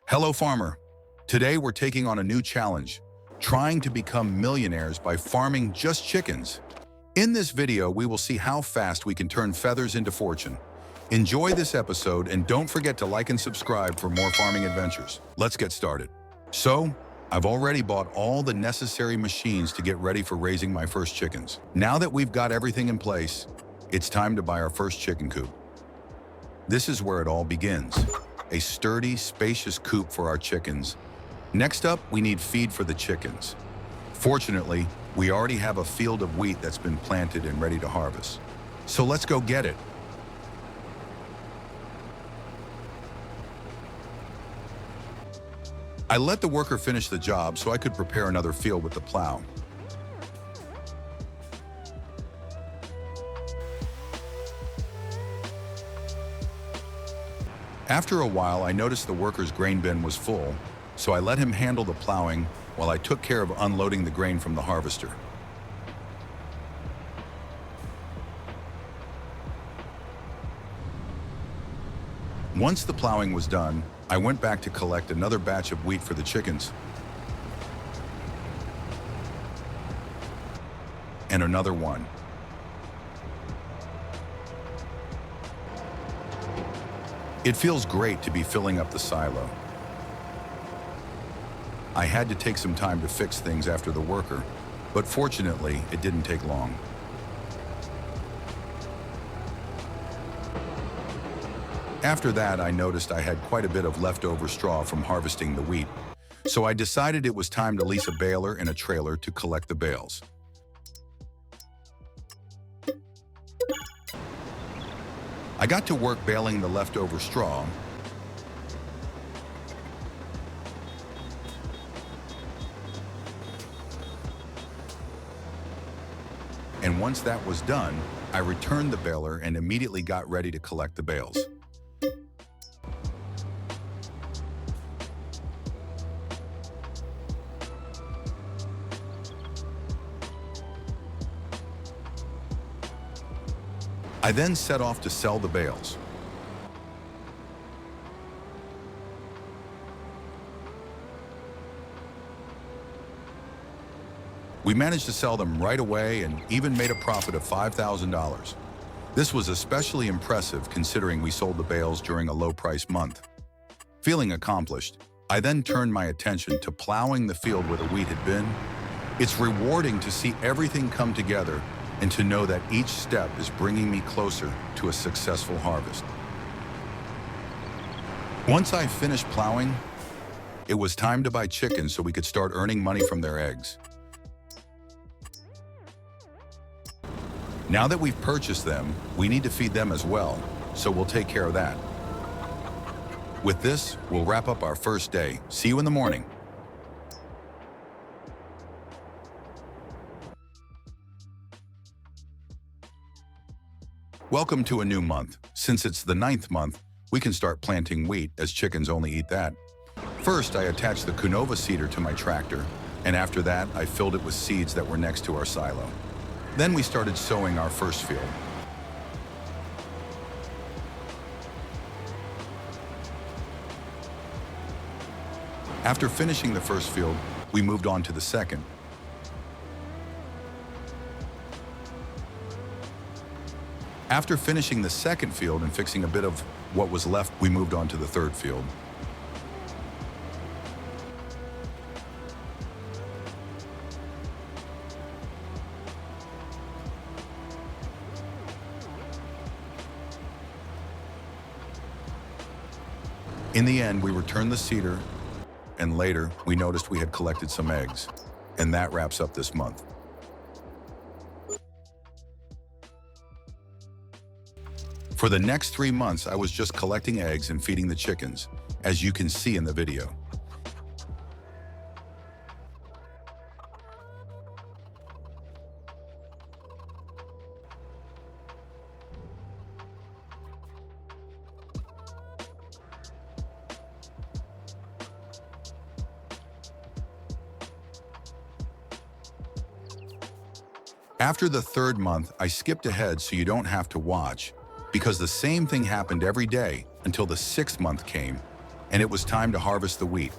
Hello, farmer. Today we're taking on a new challenge, trying to become millionaires by farming just chickens. In this video, we will see how fast we can turn feathers into fortune. Enjoy this episode and don't forget to like and subscribe for more farming adventures. Let's get started. So, I've already bought all the necessary machines to get ready for raising my first chickens. Now that we've got everything in place, it's time to buy our first chicken coop. This is where it all begins. A sturdy, spacious coop for our chickens. Next up, we need feed for the chickens. Fortunately, we already have a field of wheat that's been planted and ready to harvest. So let's go get it. I let the worker finish the job so I could prepare another field with the plow. After a while, I noticed the worker's grain bin was full, so I let him handle the plowing while I took care of unloading the grain from the harvester. Once the plowing was done, I went back to collect another batch of wheat for the chickens. And another one. It feels great to be filling up the silo. I had to take some time to fix things after the worker, but fortunately, it didn't take long. After that, I noticed I had quite a bit of leftover straw from harvesting the wheat, so I decided it was time to lease a baler and a trailer to collect the bales. I got to work baling the leftover straw, and once that was done, I returned the baler and immediately got ready to collect the bales. I then set off to sell the bales. We managed to sell them right away and even made a profit of $5,000. This was especially impressive considering we sold the bales during a low-price month. Feeling accomplished, I then turned my attention to plowing the field where the wheat had been. It's rewarding to see everything come together and to know that each step is bringing me closer to a successful harvest. Once I finished plowing, it was time to buy chickens so we could start earning money from their eggs. Now that we've purchased them, we need to feed them as well, so we'll take care of that. With this, we'll wrap up our first day. See you in the morning. Welcome to a new month. Since it's the 9th month, we can start planting wheat as chickens only eat that. First, I attached the Canova seeder to my tractor, and after that, I filled it with seeds that were next to our silo. Then we started sowing our first field. After finishing the first field, we moved on to the second. After finishing the second field and fixing a bit of what was left, we moved on to the third field. In the end, we returned the seeder, and later, we noticed we had collected some eggs. And that wraps up this month. For the next 3 months, I was just collecting eggs and feeding the chickens, as you can see in the video. After the 3rd month, I skipped ahead so you don't have to watch, because the same thing happened every day until the 6th month came. and it was time to harvest the wheat.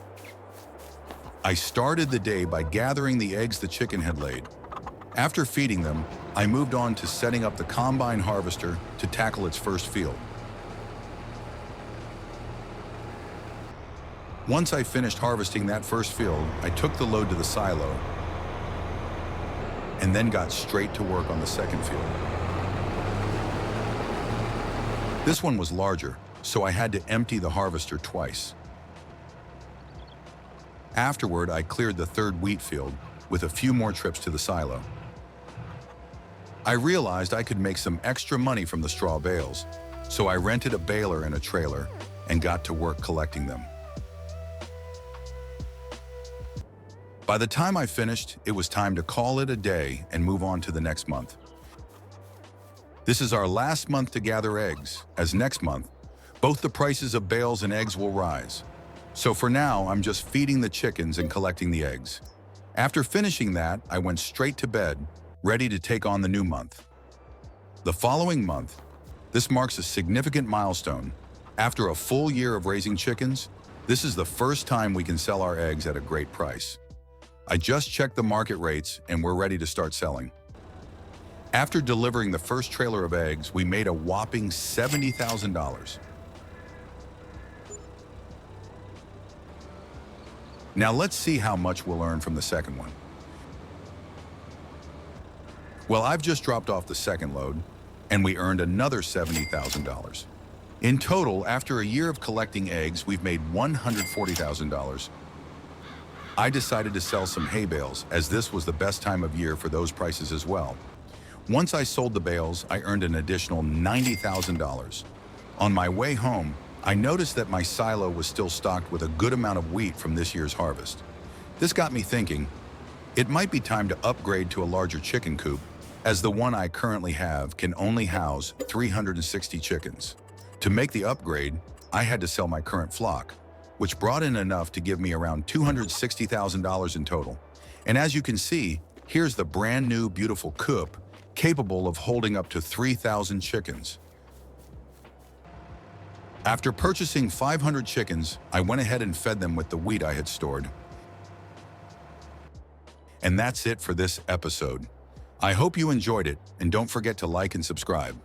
I started the day by gathering the eggs the chicken had laid. After feeding them, I moved on to setting up the combine harvester to tackle its first field. Once I finished harvesting that first field, I took the load to the silo and then got straight to work on the second field. This one was larger, so I had to empty the harvester twice. Afterward, I cleared the third wheat field with a few more trips to the silo. I realized I could make some extra money from the straw bales, so I rented a baler and a trailer and got to work collecting them. By the time I finished, it was time to call it a day and move on to the next month. This is our last month to gather eggs, as next month, both the prices of bales and eggs will rise. So for now, I'm just feeding the chickens and collecting the eggs. After finishing that, I went straight to bed, ready to take on the new month. The following month, this marks a significant milestone. After a full year of raising chickens, this is the first time we can sell our eggs at a great price. I just checked the market rates and we're ready to start selling. After delivering the first trailer of eggs, we made a whopping $70,000. Now let's see how much we'll earn from the second one. Well, I've just dropped off the second load, and we earned another $70,000. In total, after a year of collecting eggs, we've made $140,000. I decided to sell some hay bales, as this was the best time of year for those prices as well. Once I sold the bales, I earned an additional $90,000. On my way home, I noticed that my silo was still stocked with a good amount of wheat from this year's harvest. This got me thinking, it might be time to upgrade to a larger chicken coop, as the one I currently have can only house 360 chickens. To make the upgrade, I had to sell my current flock, which brought in enough to give me around $260,000 in total. And as you can see, here's the brand new beautiful coop, capable of holding up to 3,000 chickens. After purchasing 500 chickens, I went ahead and fed them with the wheat I had stored. And that's it for this episode. I hope you enjoyed it, and don't forget to like and subscribe.